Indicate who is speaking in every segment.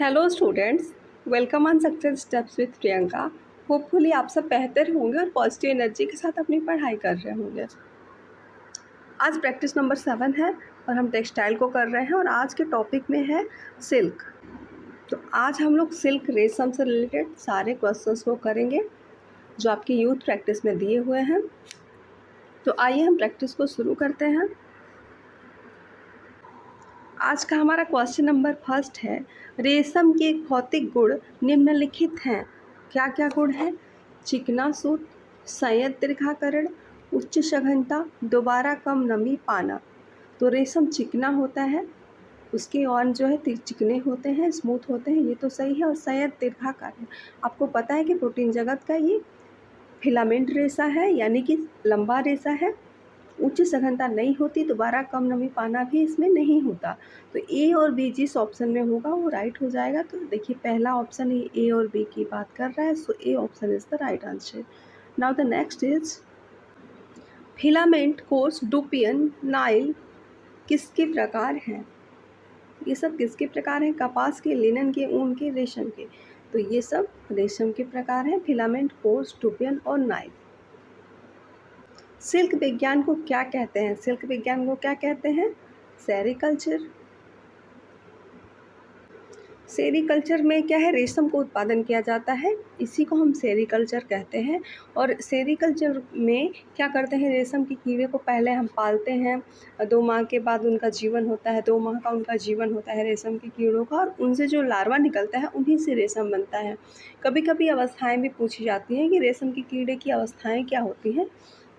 Speaker 1: Hello students, welcome on success steps with Priyanka. Hopefully आप सब बेहतर होंगे और पॉजिटिव एनर्जी के साथ अपनी पढ़ाई कर रहे होंगे। आज प्रैक्टिस नंबर 7 है और हम टेक्सटाइल को कर रहे हैं और आज के टॉपिक में है सिल्क। तो आज हम लोग सिल्क रेशम से रिलेटेड सारे क्वेश्चंस को करेंगे जो आपके यूथ प्रैक्टिस में दिए हुए हैं। तो आइए हम प्रैक्टिस को शुरू करते हैं। आज का हमारा क्वेश्चन नंबर फर्स्ट है, रेशम के भौतिक गुण निम्नलिखित हैं। क्या क्या गुण हैं? चिकना सूत, संयत दीर्घाकरण, उच्च सघनता, दोबारा कम नमी पाना। तो रेशम चिकना होता है, उसके ऑन जो है चिकने होते हैं, स्मूथ होते हैं, ये तो सही है। और संयत दीर्घाकरण, आपको पता है कि प्रोटीन जगत का ये फिलामेंट रेशा है, यानी कि लंबा रेशा है। उच्च सघनता नहीं होती, दोबारा कम नमी पाना भी इसमें नहीं होता। तो ए और बी जिस ऑप्शन में होगा वो राइट हो जाएगा। तो देखिए पहला ऑप्शन ए और बी की बात कर रहा है, so A option is the right answer. Now the next is filament coarse dupion noil किसके प्रकार हैं? ये सब किसके प्रकार हैं? कपास के, लिनन के, ऊन के, रेशम के। तो ये सब रेशम के प्रकार हैं, फिलामेंट कोर्स डुपियन और नाइल। सिल्क विज्ञान को क्या कहते हैं? सिल्क विज्ञान को क्या कहते हैं? सेरीकल्चर। सेरीकल्चर में क्या है? रेशम को उत्पादन किया जाता है, इसी को हम सेरीकल्चर कहते हैं। और सेरीकल्चर में क्या करते हैं? रेशम के कीड़े को पहले हम पालते हैं, 2 माह के बाद उनका जीवन होता है, 2 माह का उनका जीवन होता है रेशम के कीड़ों का, और उनसे जो लार्वा निकलता है उन्हीं से रेशम बनता है। कभी कभी अवस्थाएं भी पूछी जाती हैं कि रेशम के कीड़े की अवस्थाएं क्या होती हैं।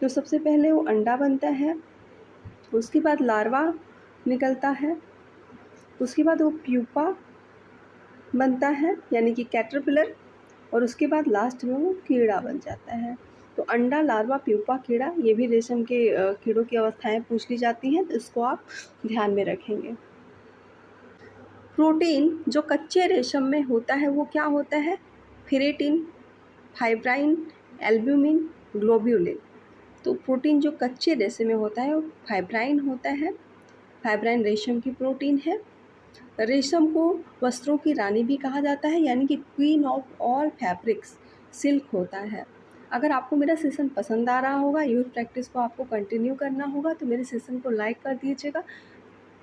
Speaker 1: तो सबसे पहले वो अंडा बनता है, उसके बाद लार्वा निकलता है, उसके बाद वो प्यूपा बनता है यानी कि कैटरपिलर, और उसके बाद लास्ट में वो कीड़ा बन जाता है। तो अंडा, लार्वा, प्यूपा, कीड़ा, ये भी रेशम के कीड़ों की अवस्थाएं पूछ ली जाती हैं, तो इसको आप ध्यान में रखेंगे। प्रोटीन जो कच्चे रेशम में होता है वो क्या होता है? Ferritin, fibrin, albumin, globulin. तो प्रोटीन जो कच्चे रेशम में होता है वो फाइब्राइन होता है। फाइब्राइन रेशम की प्रोटीन है। रेशम को वस्त्रों की रानी भी कहा जाता है, यानी कि queen of all fabrics silk होता है। अगर आपको मेरा सेशन पसंद आ रहा होगा, यूथ प्रैक्टिस को आपको कंटिन्यू करना होगा, तो मेरे सेशन को लाइक कर दीजिएगा,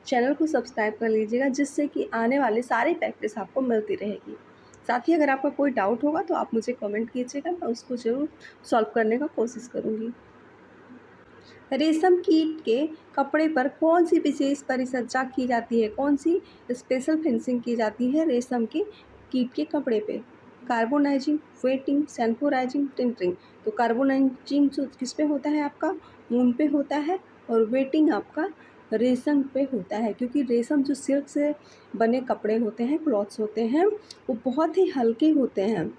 Speaker 1: चैनल को सब्सक्राइब कर लीजिएगा, जिससे कि आने वाले सारी प्रैक्टिस आपको मिलती रहेगी। साथ ही अगर आपका कोई डाउट होगा तो आप मुझे कमेंट कीजिएगा, मैं उसको ज़रूर सॉल्व करने का कोशिश करूँगी। रेशम कीट के कपड़े पर कौन सी विशेष परिचर्या की जाती है? कौन सी स्पेशल फिनिशिंग की जाती है रेशम के कीट के कपड़े पे? Carbonising, weighting, sanitising, tentering. तो कार्बोनाइजिंग किस पे होता है? आपका ऊन पे होता है, और वेटिंग आपका रेशम पे होता है, क्योंकि रेशम जो सिल्क से बने कपड़े होते हैं, क्लॉथ्स होते हैं, वो बहुत ही हल्के होते हैं,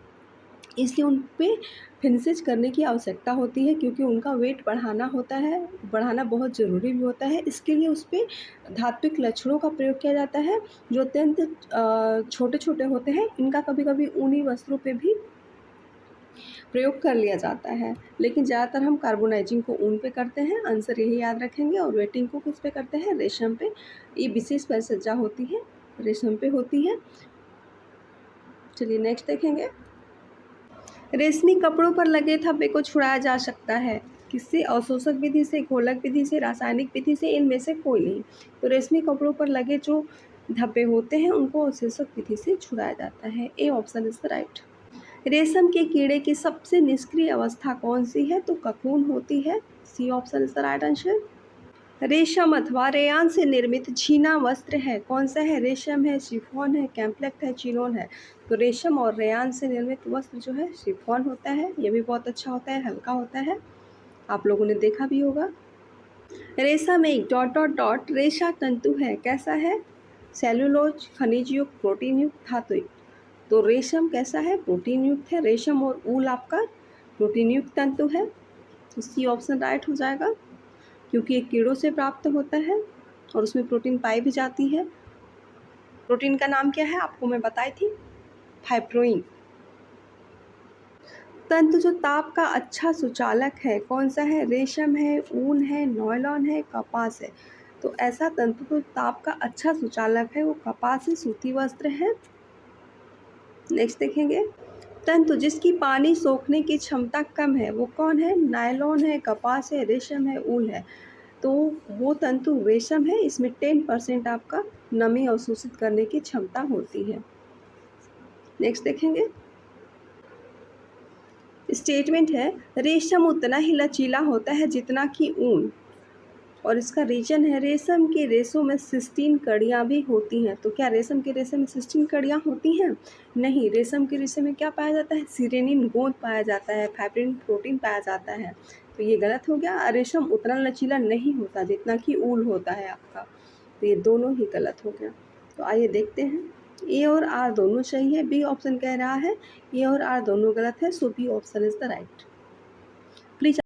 Speaker 1: इसलिए उन पे फिनिशेज करने की आवश्यकता होती है, क्योंकि उनका वेट बढ़ाना होता है, बढ़ाना बहुत ज़रूरी भी होता है। इसके लिए उस पे धात्विक लक्षणों का प्रयोग किया जाता है जो अत्यंत छोटे छोटे होते हैं। इनका कभी कभी ऊनी वस्त्रों पे भी प्रयोग कर लिया जाता है, लेकिन ज़्यादातर हम कार्बोनाइजिंग को ऊन पे करते हैं, आंसर यही याद रखेंगे। और वेटिंग को किस पे करते हैं? रेशम पे। ये विशेष परिचर्या होती है, रेशम पे होती है। चलिए नेक्स्ट देखेंगे। रेशमी कपड़ों पर लगे धब्बे को छुड़ाया जा सकता है किससे? अवशोषक विधि से, घोलक विधि से, रासायनिक विधि से, इनमें से कोई नहीं। तो रेशमी कपड़ों पर लगे जो धब्बे होते हैं उनको अवशोषक विधि से छुड़ाया जाता है। ए ऑप्शन इज द राइट। रेशम के कीड़े की सबसे निष्क्रिय अवस्था कौन सी है? तो ककून होती है। C option is the right answer. रेशम अथवा रेयान से निर्मित झीना वस्त्र है, कौन सा है? रेशम है, शिफॉन है, कैम्पलेक्ट है, चिनोन है। तो रेशम और रेयान से निर्मित वस्त्र जो है शिफॉन होता है, ये भी बहुत अच्छा होता है, हल्का होता है, आप लोगों ने देखा भी होगा। रेशम एक डॉट डॉट डॉट रेशा तंतु है, कैसा है? सेलुलोज, खनिज युक्त, प्रोटीन युक्त, धातु युक्त। तो रेशम कैसा है? प्रोटीन युक्त है। रेशम और ऊल आपका प्रोटीन युक्त तंतु है, तो सी ऑप्शन राइट हो जाएगा, क्योंकि ये कीड़ों से प्राप्त होता है और उसमें प्रोटीन पाई भी जाती है। प्रोटीन का नाम क्या है? आपको मैं बताई थी, फाइब्रोइन। तंतु जो ताप का अच्छा सुचालक है, कौन सा है? रेशम है, ऊन है, नॉयलॉन है, कपास है। तो ऐसा तंतु जो ताप का अच्छा सुचालक है वो कपास है, सूती वस्त्र है। नेक्स्ट देखेंगे, तंतु जिसकी पानी सोखने की क्षमता कम है वो कौन है? नायलॉन है, कपास है, रेशम है, ऊन है। तो वो तंतु रेशम है, इसमें 10% आपका नमी अवशोषित करने की क्षमता होती है। नेक्स्ट देखेंगे, स्टेटमेंट है रेशम उतना ही लचीला होता है जितना कि ऊन, और इसका रीजन है रेशम के रेशों में सिस्टीन कड़ियाँ भी होती हैं। तो क्या रेशम के रेशे में सिस्टीन कड़ियाँ होती हैं? नहीं, रेशम के रेशे में क्या पाया जाता है? सिरेनिन गोंद पाया जाता है, फाइब्रिन प्रोटीन पाया जाता है। तो ये गलत हो गया। रेशम उतना लचीला नहीं होता जितना कि ऊन होता है आपका। तो ये दोनों ही गलत हो गया। तो आइए देखते हैं, ए और आर दोनों सही है, बी ऑप्शन कह रहा है ए और आर दोनों गलत है, so B option is the right. Please